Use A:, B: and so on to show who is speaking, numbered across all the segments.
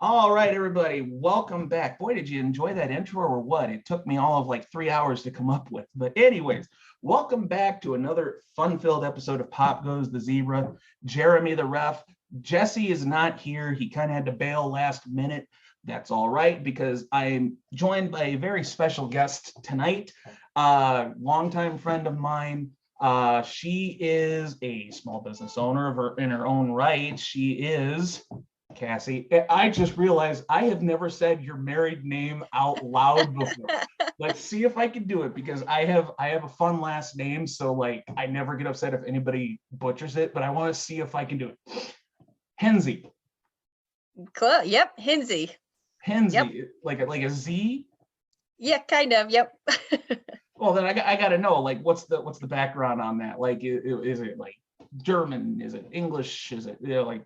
A: All right, everybody, welcome back. Boy, did you enjoy that intro or what? It took me all of like 3 hours to come up with. But anyways, welcome back to another fun-filled episode of Pop Goes the Zebra. Jeremy the ref. Jesse is not here. He kind of had to bail last minute. That's all right because I'm joined by a very special guest tonight, longtime friend of mine. She is a small business owner of her in her own right. She is Cassie. I just realized I have never said your married name out loud before. Let's see if I can do it because I have a fun last name, so like I never get upset if anybody butchers it, but I want to see if I can do it. Hinsey.
B: Cool. Yep. Hinsey.
A: Hinsey, yep. like a Z.
B: Yeah, kind of. Yep.
A: Well, then I got to know like what's the background on that? Like, is it like German? Is it English? Is it like?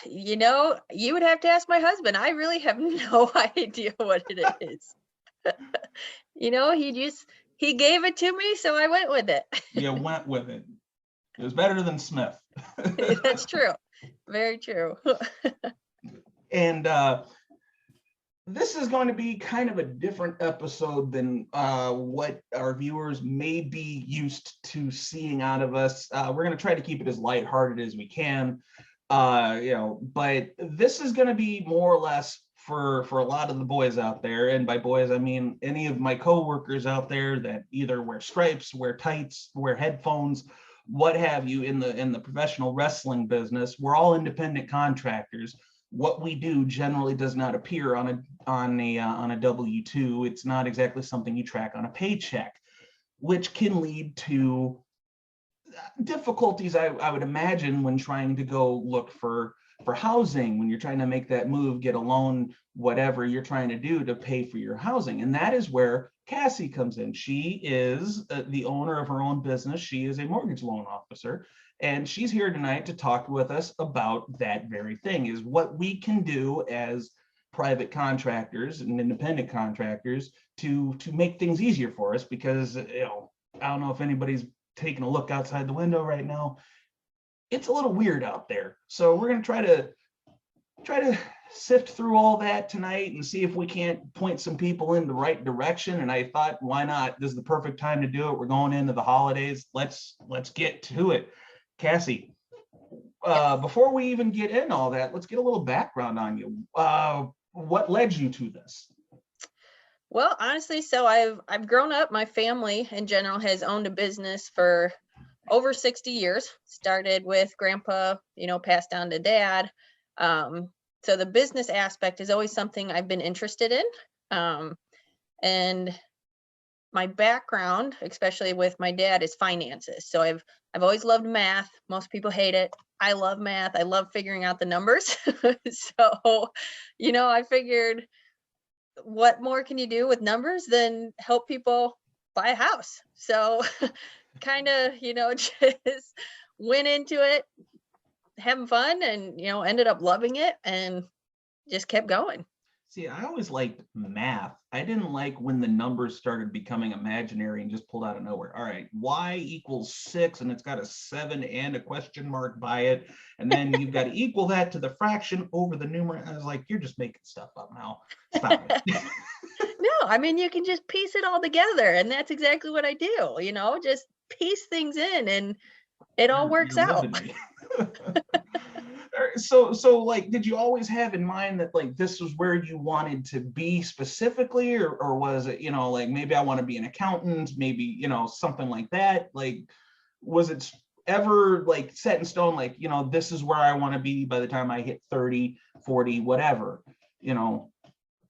B: You would have to ask my husband. I really have no idea what it is. He gave it to me, so I went with it.
A: You went with it. It was better than Smith.
B: That's true. Very true.
A: And this is going to be kind of a different episode than what our viewers may be used to seeing out of us. We're going to try to keep it as lighthearted as we can. But this is going to be more or less for a lot of the boys out there, and by boys I mean any of my coworkers out there that either wear stripes, wear tights, wear headphones, what have you, in the professional wrestling business. We're all independent contractors. What we do generally does not appear on a W-2. It's not exactly something you track on a paycheck, which can lead to difficulties, I would imagine, when trying to go look for housing, when you're trying to make that move, get a loan, whatever you're trying to do to pay for your housing. And that is where Cassie comes in. She is the owner of her own business. She is a mortgage loan officer, and she's here tonight to talk with us about that very thing, is what we can do as private contractors and independent contractors to make things easier for us, because I don't know if anybody's taking a look outside the window right now. It's a little weird out there. So we're going to try to sift through all that tonight and see if we can't point some people in the right direction. And I thought, why not? This is the perfect time to do it. We're going into the holidays. Let's get to it. Cassie, before we even get in all that, let's get a little background on you. What led you to this?
B: Well, honestly, so I've grown up. My family in general has owned a business for over 60 years. Started with grandpa, passed down to dad. So the business aspect is always something I've been interested in. And my background, especially with my dad, is finances. So I've always loved math. Most people hate it. I love math. I love figuring out the numbers. So, I figured, what more can you do with numbers than help people buy a house? So kind of, just went into it having fun, and, ended up loving it and just kept going.
A: See, I always liked math. I didn't like when the numbers started becoming imaginary and just pulled out of nowhere. All right, y equals 6, and it's got a 7 and a question mark by it. And then you've got to equal that to the fraction over the numerator. I was like, you're just making stuff up now. Stop it.
B: No, I mean, you can just piece it all together. And that's exactly what I do, just piece things in, and it all works out.
A: So like, did you always have in mind that like this was where you wanted to be specifically, or was it, like maybe I want to be an accountant, maybe, something like that? Like, was it ever like set in stone, like, this is where I want to be by the time I hit 30, 40, whatever,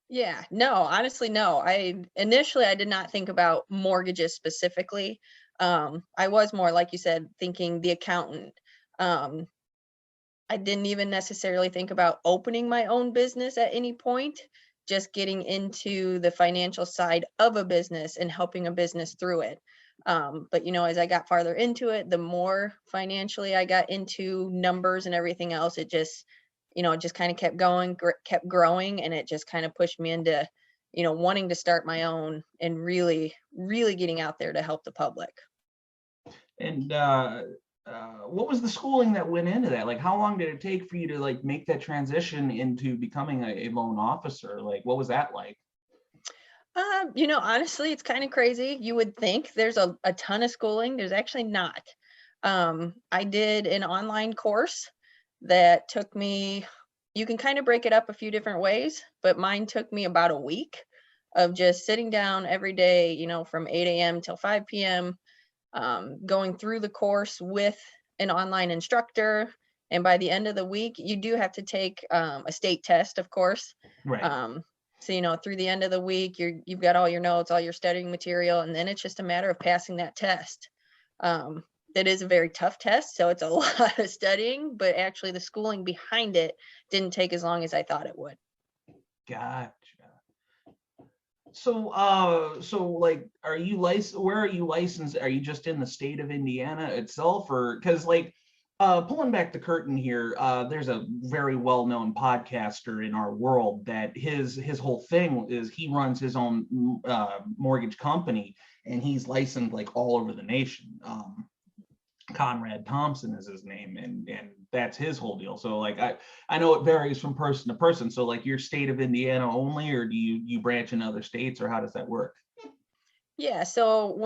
B: Yeah, no, honestly, no. I did not think about mortgages specifically. I was more, like you said, thinking the accountant. I didn't even necessarily think about opening my own business at any point, just getting into the financial side of a business and helping a business through it. But, as I got farther into it, the more financially I got into numbers and everything else, it just kind of kept going, kept growing. And it just kind of pushed me into, wanting to start my own and really, really getting out there to help the public.
A: And what was the schooling that went into that? Like, how long did it take for you to like make that transition into becoming a loan officer? Like, what was that like?
B: Honestly, it's kind of crazy. You would think there's a ton of schooling. There's actually not. I did an online course that took me, you can kind of break it up a few different ways, but mine took me about a week of just sitting down every day, from 8 a.m. till 5 p.m., going through the course with an online instructor. And by the end of the week, you do have to take a state test, of course.
A: Right.
B: So, through the end of the week, you've got all your notes, all your studying material, and then it's just a matter of passing that test. That is a very tough test, so it's a lot of studying, but actually the schooling behind it didn't take as long as I thought it would.
A: Gotcha. So like, are you licensed? Where are you licensed? Are you just in the state of Indiana itself, or because like, pulling back the curtain here, there's a very well-known podcaster in our world that his whole thing is he runs his own mortgage company, and he's licensed like all over the nation. Conrad Thompson is his name, and that's his whole deal. So like, I know it varies from person to person. So like, your state of Indiana only, or do you branch in other states, or how does that work?
B: Yeah, so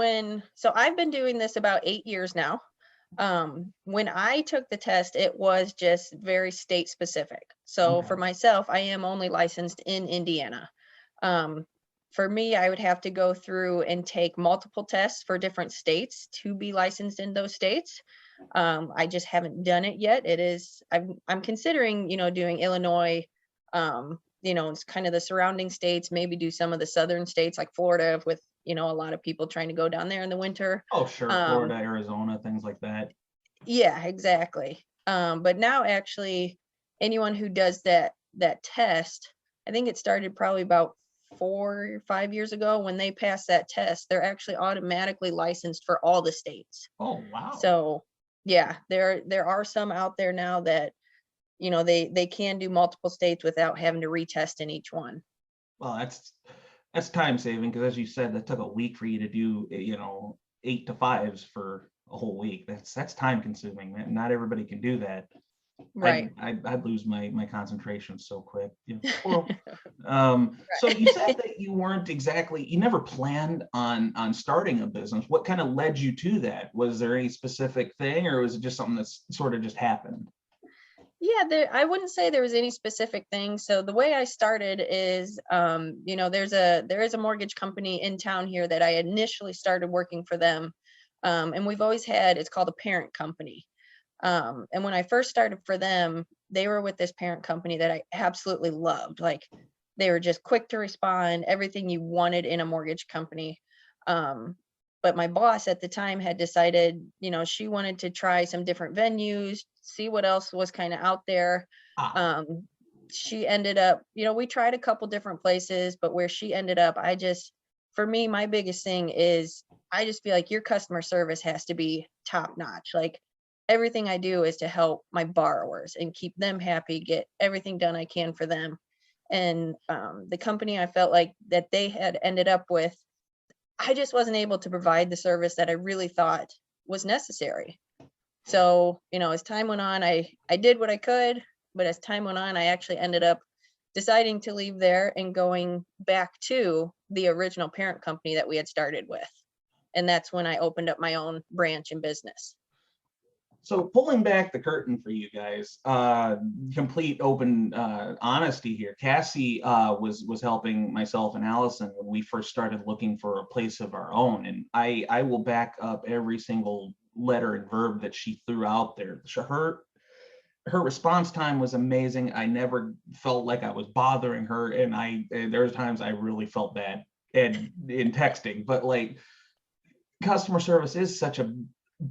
B: I've been doing this about 8 years now. When I took the test, it was just very state specific. So
A: Okay.
B: for myself, I am only licensed in Indiana. For me, I would have to go through and take multiple tests for different states to be licensed in those states. I just haven't done it yet. I'm considering, doing Illinois, it's kind of the surrounding states, maybe do some of the southern states like Florida with, a lot of people trying to go down there in the winter.
A: Oh, sure. Florida, Arizona, things like that.
B: Yeah, exactly. But now actually anyone who does that test, I think it started probably about 4 or 5 years ago. When they pass that test, they're actually automatically licensed for all the states.
A: Oh, wow.
B: So yeah, there are some out there now that, they can do multiple states without having to retest in each one.
A: Well, that's time saving, because as you said, that took a week for you to do, 8 to 5s for a whole week. That's time consuming, man. Not everybody can do that.
B: Right.
A: I'd lose my concentration so quick. Well, so you said that you never planned on starting a business. What kind of led you to that? Was there any specific thing, or was it just something that's sort of just happened?
B: Yeah, I wouldn't say there was any specific thing. So the way I started is, there is a mortgage company in town here that I initially started working for them. And we've always had, it's called a parent company. And when I first started for them, they were with this parent company that I absolutely loved. Like, they were just quick to respond, everything you wanted in a mortgage company. But my boss at the time had decided, she wanted to try some different venues, see what else was kind of out there.
A: Ah,
B: She ended up, we tried a couple different places, but where she ended up, for me, my biggest thing is I just feel like your customer service has to be top notch. Like, everything I do is to help my borrowers and keep them happy, get everything done I can for them. And the company I felt like that they had ended up with, I just wasn't able to provide the service that I really thought was necessary. So, as time went on, I did what I could, but as time went on, I actually ended up deciding to leave there and going back to the original parent company that we had started with. And that's when I opened up my own branch and business.
A: so pulling back the curtain for you guys, complete open honesty here. Cassie was helping myself and Allison when we first started looking for a place of our own, and I will back up every single letter and verb that she threw out there. Her response time was amazing. I never felt like I was bothering her, and there's times I really felt bad and in texting, but like, customer service is such a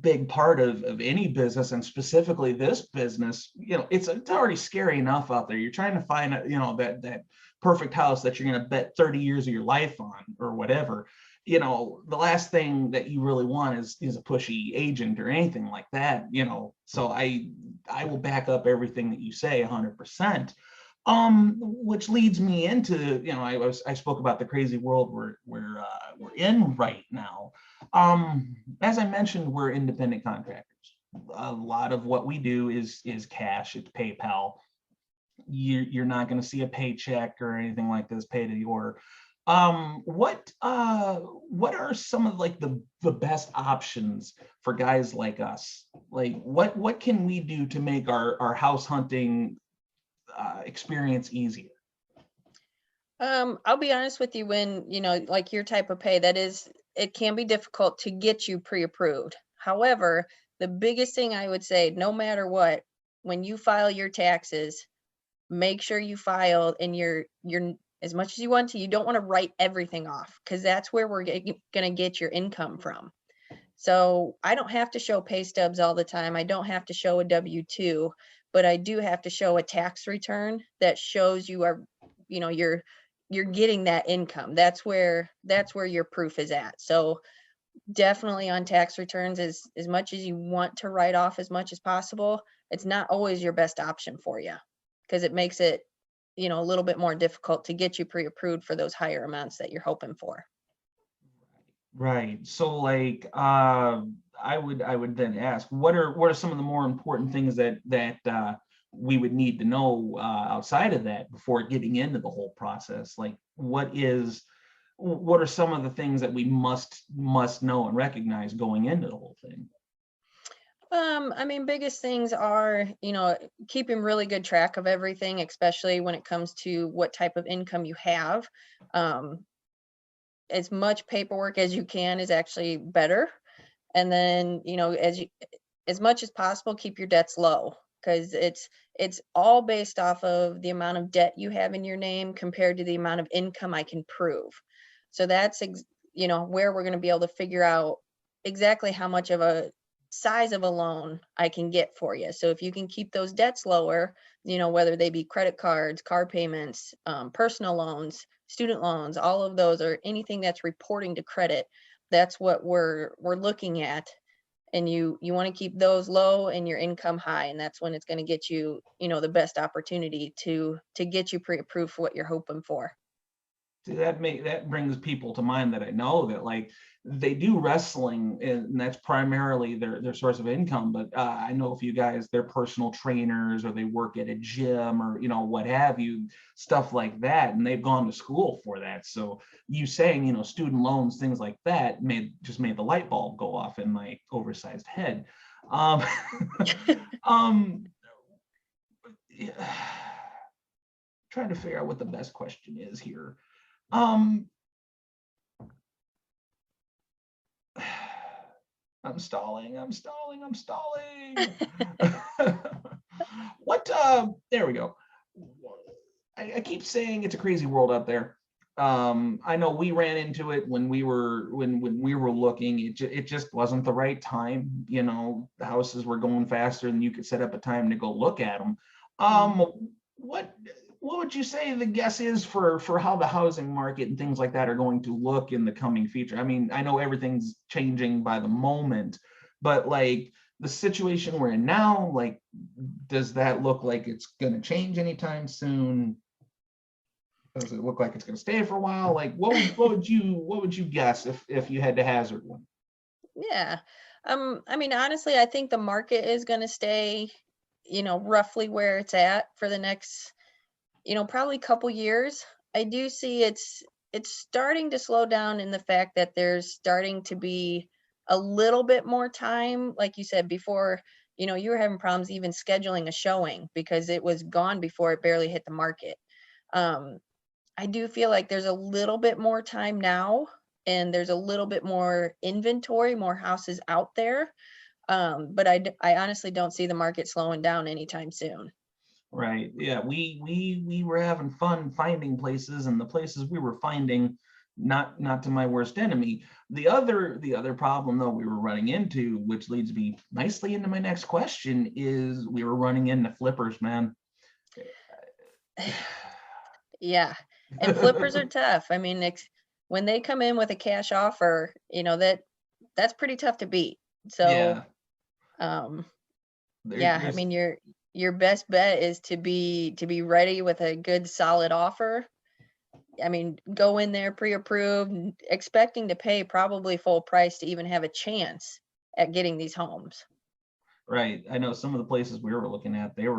A: big part of any business, and specifically this business. It's already scary enough out there. You're trying to find that perfect house that you're going to bet 30 years of your life on or whatever. The last thing that you really want is a pushy agent or anything like that. So I will back up everything that you say 100%. Which leads me into, I spoke about the crazy world we're in right now. As I mentioned, we're independent contractors. a lot of what we do is cash. It's PayPal. You're not going to see a paycheck or anything like this paid to the order. What are some of like the best options for guys like us? Like what can we do to make our house hunting experience easier?
B: I'll be honest with you, when, like your type of pay, it can be difficult to get you pre-approved. However, the biggest thing I would say, no matter what, when you file your taxes, make sure you file and you're as much as you want to, you don't want to write everything off, because that's where we're going to get your income from. So I don't have to show pay stubs all the time. I don't have to show a W-2, but I do have to show a tax return that shows you are, you're getting that income. That's where your proof is at. So definitely on tax returns, as much as you want to write off as much as possible, it's not always your best option for you, because it makes it, a little bit more difficult to get you pre-approved for those higher amounts that you're hoping for.
A: Right. So like I would then ask, what are some of the more important things that we would need to know outside of that before getting into the whole process? Like what are some of the things that we must know and recognize going into the whole thing?
B: Biggest things are, keeping really good track of everything, especially when it comes to what type of income you have. Um, as much paperwork as you can is actually better. And then, as much as possible, keep your debts low, because it's all based off of the amount of debt you have in your name compared to the amount of income I can prove. So that's, where we're going to be able to figure out exactly how much of a size of a loan I can get for you. So if you can keep those debts lower, whether they be credit cards, car payments, personal loans, student loans, all of those, or anything that's reporting to credit, that's what we're looking at. And you want to keep those low and your income high, and that's when it's going to get you, the best opportunity to get you pre-approved for what you're hoping for.
A: See, that brings people to mind that I know that like they do wrestling, and that's primarily their source of income. But I know a few guys, they're personal trainers, or they work at a gym, or what have you, stuff like that, and they've gone to school for that. So you saying student loans, things like that, made the light bulb go off in my oversized head. Um, yeah, trying to figure out what the best question is here. I'm stalling. What there we go. I keep saying it's a crazy world out there. I know we ran into it when we were looking. It just wasn't the right time. The houses were going faster than you could set up a time to go look at them. What would you say the guess is for how the housing market and things like that are going to look in the coming future? I mean, I know everything's changing by the moment, but like the situation we're in now, like, does that look like it's going to change anytime soon? Does it look like it's going to stay for a while? Like, what would you guess if you had to hazard one?
B: Yeah. Honestly, I think the market is going to stay, roughly where it's at for the next, probably couple years. I do see it's starting to slow down in the fact that there's starting to be a little bit more time. Like you said before, you were having problems even scheduling a showing because it was gone before it barely hit the market. I do feel like there's a little bit more time now, and there's a little bit more inventory, more houses out there. But I honestly don't see the market slowing down anytime soon.
A: Right. Yeah. We were having fun finding places, and the places we were finding, not to my worst enemy. The other problem though we were running into, which leads me nicely into my next question, is we were running into flippers, man.
B: Yeah. And flippers are tough. When they come in with a cash offer, that's pretty tough to beat. So,
A: Yeah.
B: yeah, your best bet is to be ready with a good solid offer. Go in there pre-approved, expecting to pay probably full price to even have a chance at getting these homes.
A: right. I know some of the places we were looking at, there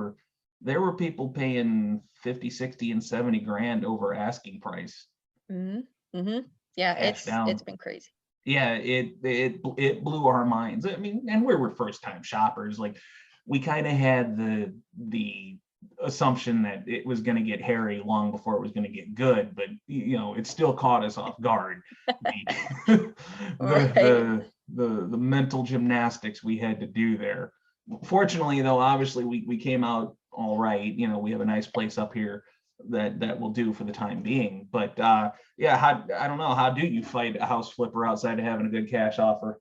A: were people paying 50, 60, and 70 grand over asking price,
B: Hmm. Hmm. Yeah,
A: cash
B: it's
A: down.
B: been crazy.
A: Yeah, it blew our minds. I mean, and we were first time shoppers. Like, we kind of had the assumption that it was going to get hairy long before it was going to get good, but it still caught us off guard. The
B: Right.
A: the mental gymnastics we had to do there. Fortunately, though, obviously we came out all right. We have a nice place up here that will do for the time being. But yeah, I don't know, how do you fight a house flipper outside of having a good cash offer?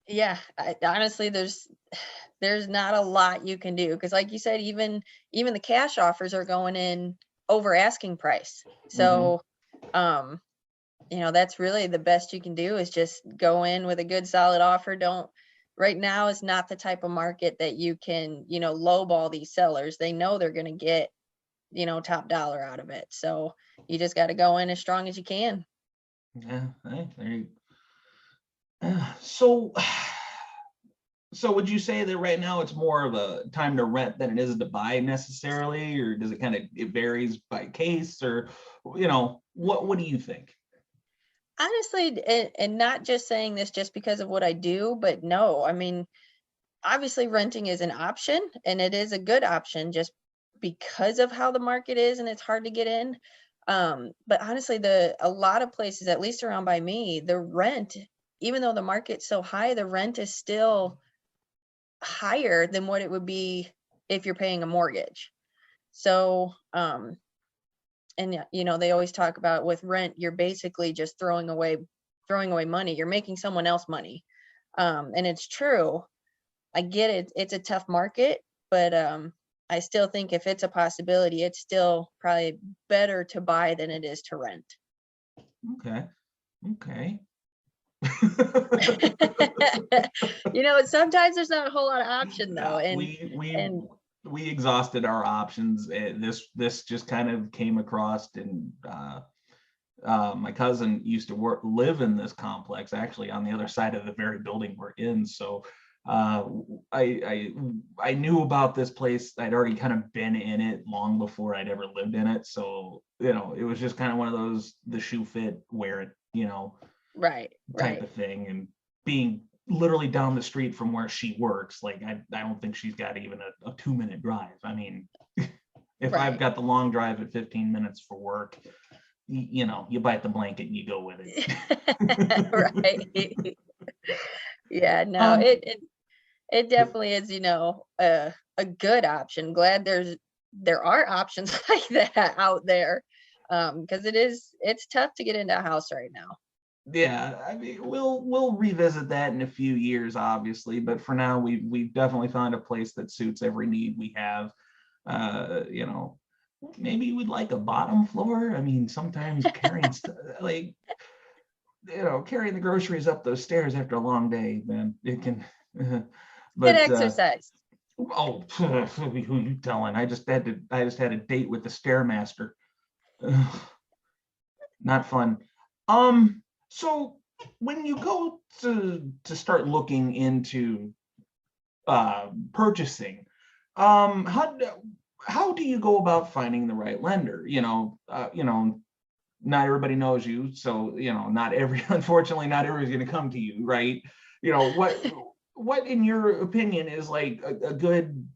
B: Yeah, honestly, there's not a lot you can do because, like you said, even the cash offers are going in over asking price.
A: Hmm.
B: So, um, that's really the best you can do is just go in with a good solid offer. Don't Right now is not the type of market that you can, lowball these sellers. They know they're going to get, top dollar out of it. So you just got to go in as strong as you can.
A: Yeah, hey, there you so so would you say that right now it's more of a time to rent than it is to buy necessarily, or does it varies by case, or what do you think?
B: Honestly, and not just saying this just because of what I do, but no, I mean, obviously renting is an option and it is a good option just because of how the market is and it's hard to get in. But honestly, a lot of places, at least around by me, the rent, even though the market's so high, the rent is still higher than what it would be if you're paying a mortgage. So, and they always talk about with rent, you're basically just throwing away money. You're making someone else money. And it's true. I get it. It's a tough market, but I still think if it's a possibility, it's still probably better to buy than it is to rent.
A: Okay. Okay.
B: Sometimes there's not a whole lot of option though,
A: Yeah,
B: and
A: we exhausted our options. This just kind of came across, and my cousin used to live in this complex, actually on the other side of the very building we're in. So uh, I knew about this place. I'd already kind of been in it long before I'd ever lived in it. So it was just kind of one of those, the shoe fit, wear it,
B: right,
A: type
B: right,
A: of thing. And being literally down the street from where she works, like I don't think she's got even a 2-minute drive. I mean, if I've
B: right.
A: got the long drive at 15 minutes for work, you bite the blanket and you go with it.
B: Right. Yeah, no,
A: um
B: it definitely is, a good option. Glad there are options like that out there. Because it's tough to get into a house right now.
A: yeah, I mean, we'll revisit that in a few years, obviously, but for now we've definitely found a place that suits every need we have. uh you know Maybe we'd like a bottom floor. I mean, sometimes carrying like carrying the groceries up those stairs after a long day, man, it can
B: Good
A: but
B: exercise.
A: oh, who you telling? I just had a date with the stairmaster. Not fun. So when you go to start looking into purchasing, um, how do, how do you go about finding the right lender? Not everybody knows you, so not every unfortunately not everybody's going to come to you, right? you know what what in your opinion is like a good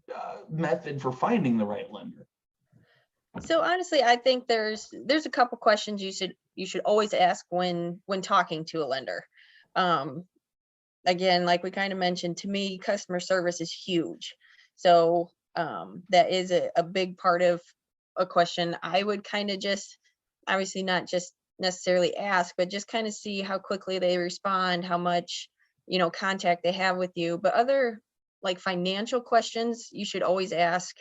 A: method for finding the right lender?
B: So honestly, I think there's a couple questions you should always ask when talking to a lender. Um, Again, like we kind of mentioned, to me, customer service is huge. So that is a big part of a question. I would kind of just, obviously not just necessarily ask, but just kind of see how quickly they respond, how much, contact they have with you. But other like financial questions, you should always ask,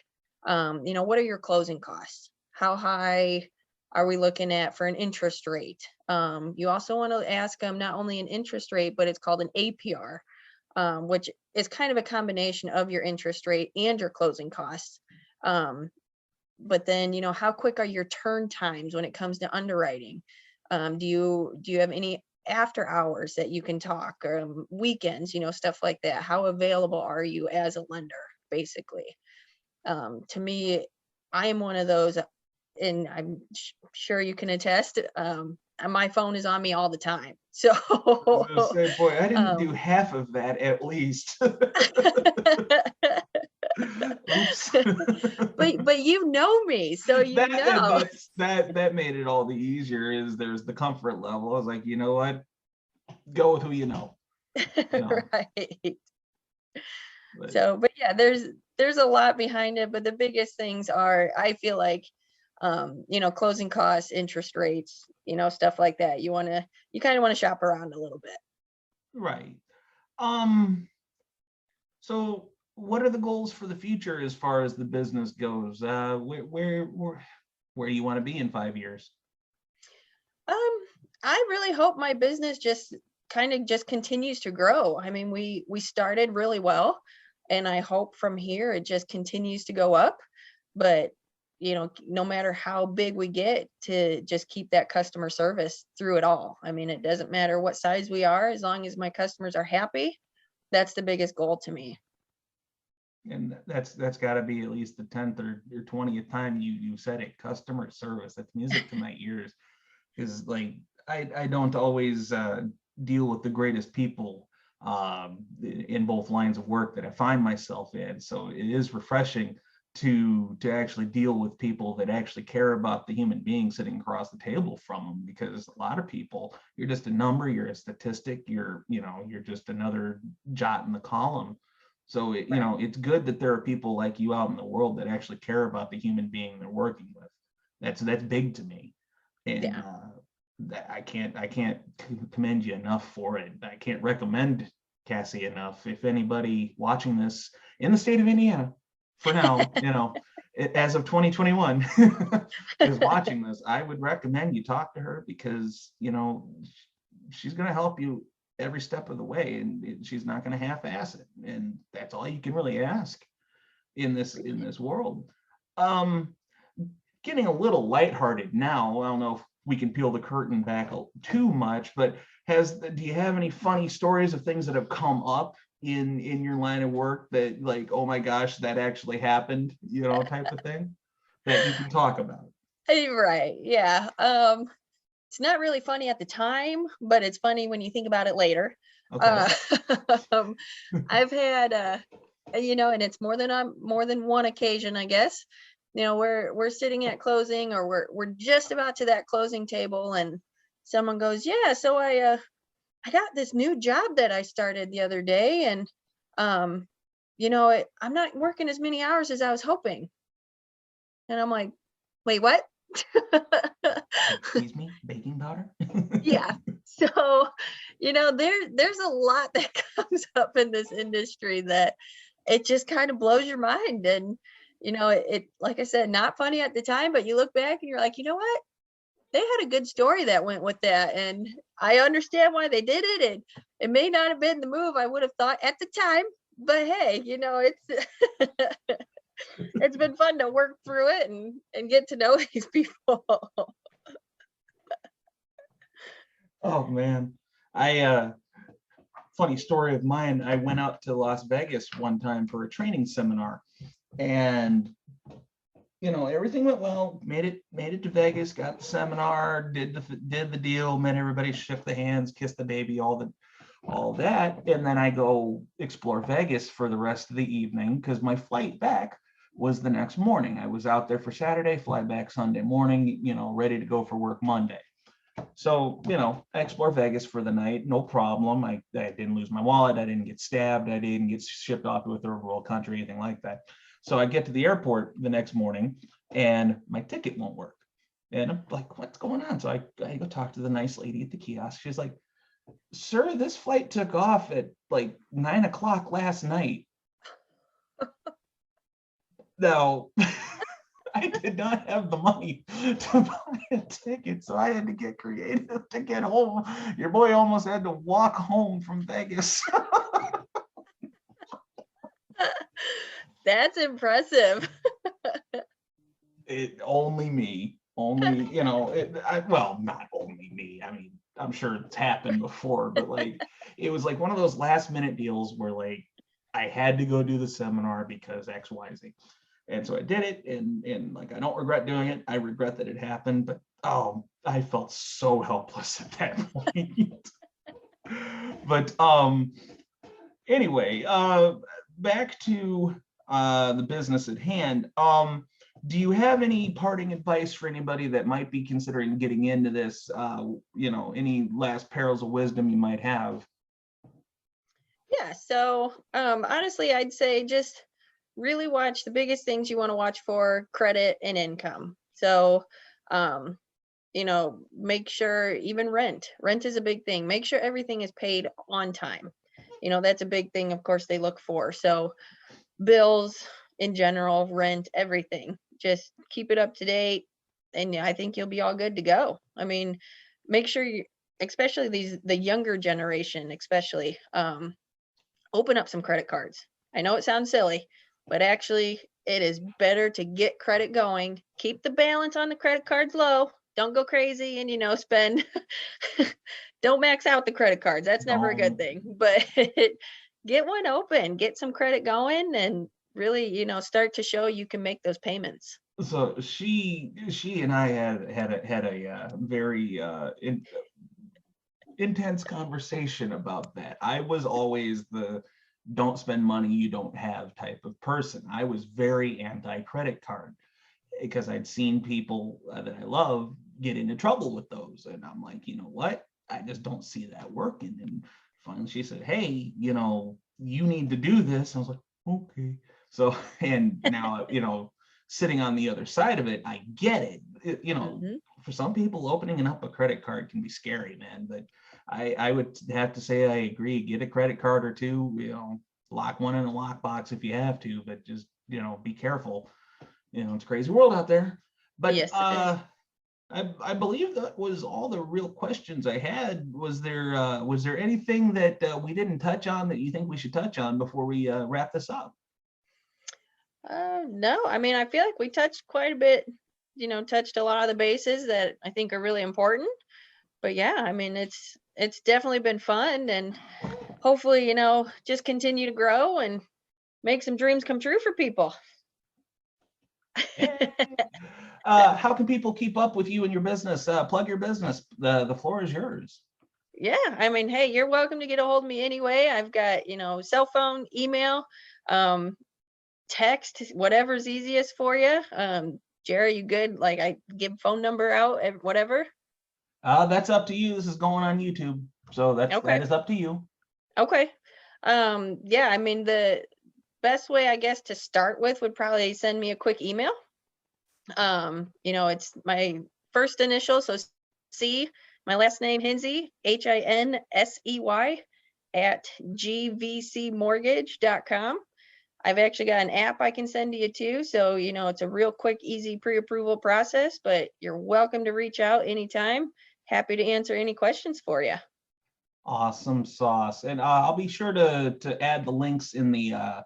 B: what are your closing costs? How high are we looking at for an interest rate? You also want to ask them not only an interest rate, but it's called an APR, which is kind of a combination of your interest rate and your closing costs. Um, but then, how quick are your turn times when it comes to underwriting? Do you have any after hours that you can talk, or weekends, stuff like that. How available are you as a lender, basically? To me, I am one of those, and I'm sure you can attest. And my phone is on me all the time. So,
A: I was gonna say, boy, I didn't do
B: um,
A: half of that at least. Oops.
B: but you know me, so you know.
A: That made it all the easier. Is there's the comfort level. I was like, you know what? Go with who you know.
B: Right.
A: But
B: So, but yeah, there's a lot behind it, but the biggest things are, I feel like, closing costs, interest rates, stuff like that. You kind of want to shop around a little bit.
A: right. So what are the goals for the future as far as the business goes? Where you want to be in 5 years?
B: Um, I really hope my business just kind of just continues to grow. I mean, we started really well, and I hope from here it just continues to go up. But no matter how big we get, to just keep that customer service through it all. I mean, it doesn't matter what size we are, as long as my customers are happy. That's the biggest goal to me.
A: And that's got to be at least the 10th or 20th time you said it. Customer service. That's music to my ears. Because like I don't always deal with the greatest people in both lines of work that I find myself in. So it is refreshing to actually deal with people that actually care about the human being sitting across the table from them. Because a lot of people, you're just a number, you're a statistic, you're just another jot in the column. So it's good that there are people like you out in the world that actually care about the human being they're working with. That's big to me. And
B: Yeah.
A: that I can't commend you enough for it. I can't recommend Cassie enough. If anybody watching this in the state of Indiana, for now, as of 2021, is watching this, I would recommend you talk to her, because she's going to help you every step of the way, and she's not going to half-ass it. And that's all you can really ask in this world. Getting a little lighthearted now. I don't know if we can peel the curtain back too much, but do you have any funny stories of things that have come up in your line of work that, like, oh my gosh, that actually happened, type of thing that you can talk about?
B: Right. Yeah. It's not really funny at the time, but it's funny when you think about it later.
A: Okay.
B: Um, I've had, and it's more than one occasion, I guess. We're sitting at closing, or we're just about to that closing table, and someone goes, "Yeah, so I got this new job that I started the other day, and I'm not working as many hours as I was hoping." And I'm like, "Wait, what?"
A: Excuse me, baking powder?
B: Yeah. So, there's a lot that comes up in this industry that it just kind of blows your mind. And, it, like I said, not funny at the time, but you look back and you're like, you know what? They had a good story that went with that. And I understand why they did it. And it may not have been the move I would have thought at the time, but hey, it's it's been fun to work through it and get to know these people.
A: Oh man. Funny story of mine. I went out to Las Vegas one time for a training seminar, and everything went well. Made it to Vegas, got the seminar, did the deal, met everybody, shook the hands, kissed the baby, all that. And then I go explore Vegas for the rest of the evening, because my flight back was the next morning. I was out there for Saturday, fly back Sunday morning, ready to go for work Monday. So, I explore Vegas for the night, no problem. I didn't lose my wallet. I didn't get stabbed. I didn't get shipped off to a third world country, anything like that. So I get to the airport the next morning, and my ticket won't work. And I'm like, what's going on? So I go talk to the nice lady at the kiosk. She's like, sir, this flight took off at like 9 o'clock last night. Now, I did not have the money to buy a ticket, so I had to get creative to get home. Your boy almost had to walk home from Vegas.
B: That's impressive.
A: Only me. Only, well, not only me. I mean, I'm sure it's happened before, but like, it was like one of those last minute deals where like, I had to go do the seminar because X, Y, Z. And so I did it, and like, I don't regret doing it. I regret that it happened, but oh, I felt so helpless at that point. But anyway, back to the business at hand. Do you have any parting advice for anybody that might be considering getting into this? Any last pearls of wisdom you might have?
B: Yeah, so honestly, I'd say just really watch the biggest things you want to watch for: credit and income. So make sure, even rent is a big thing. Make sure everything is paid on time. That's a big thing, of course, they look for. So bills in general, rent, everything, just keep it up to date, and I think you'll be all good to go. I mean, make sure you, especially the younger generation, especially, open up some credit cards. I know it sounds silly, but actually it is better to get credit going. Keep the balance on the credit cards low. Don't go crazy and spend. Don't max out the credit cards. That's never a good thing. But get one open, get some credit going, and really, start to show you can make those payments.
A: So she and I had a very intense conversation about that. I was always the don't spend money you don't have type of person. I was very anti-credit card because I'd seen people that I love get into trouble with those. And I'm like, you know what? I just don't see that working. And finally she said, hey, you need to do this. I was like, okay. So, and now, sitting on the other side of it, I get it. For some people, opening up a credit card can be scary, man. But I would have to say I agree. Get a credit card or two, lock one in a lockbox if you have to, but just, be careful. It's a crazy world out there. But
B: yes.
A: I believe that was all the real questions I had. Was there anything that we didn't touch on that you think we should touch on before we wrap this up?
B: No, I mean, I feel like we touched quite a bit, touched a lot of the bases that I think are really important. But yeah, I mean, it's definitely been fun, and hopefully, just continue to grow and make some dreams come true for people.
A: How can people keep up with you and your business? Plug your business. The floor is yours.
B: Yeah, I mean, hey, you're welcome to get a hold of me anyway. I've got, cell phone, email, text, whatever's easiest for you. Jerry, you good? Like, I give phone number out, whatever.
A: That's up to you. This is going on YouTube, so that is up to you.
B: Okay. Yeah, I mean, the best way, I guess, to start with would probably send me a quick email. It's my first initial, so C, my last name, Hinsey, Hinsey at gvcmortgage.com. I've actually got an app I can send to you too. So, it's a real quick, easy pre-approval process, but you're welcome to reach out anytime. Happy to answer any questions for you.
A: Awesome sauce. And I'll be sure to add the links in the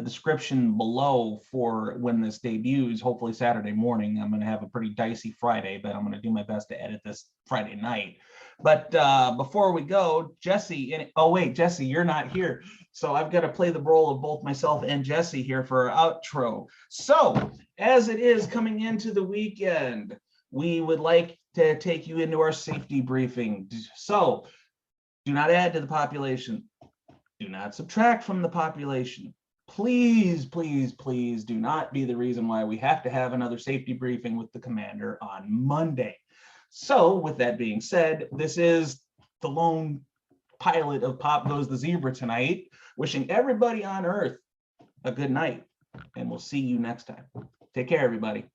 A: description below for when this debuts, hopefully Saturday morning. I'm going to have a pretty dicey Friday, but I'm going to do my best to edit this Friday night. But before we go, Jesse, Jesse, you're not here. So I've got to play the role of both myself and Jesse here for our outro. So as it is coming into the weekend, we would like to take you into our safety briefing. So do not add to the population. Do not subtract from the population. Please, please, please do not be the reason why we have to have another safety briefing with the commander on Monday. So with that being said, this is the lone pilot of Pop Goes the Zebra tonight, wishing everybody on Earth a good night, and we'll see you next time. Take care, everybody.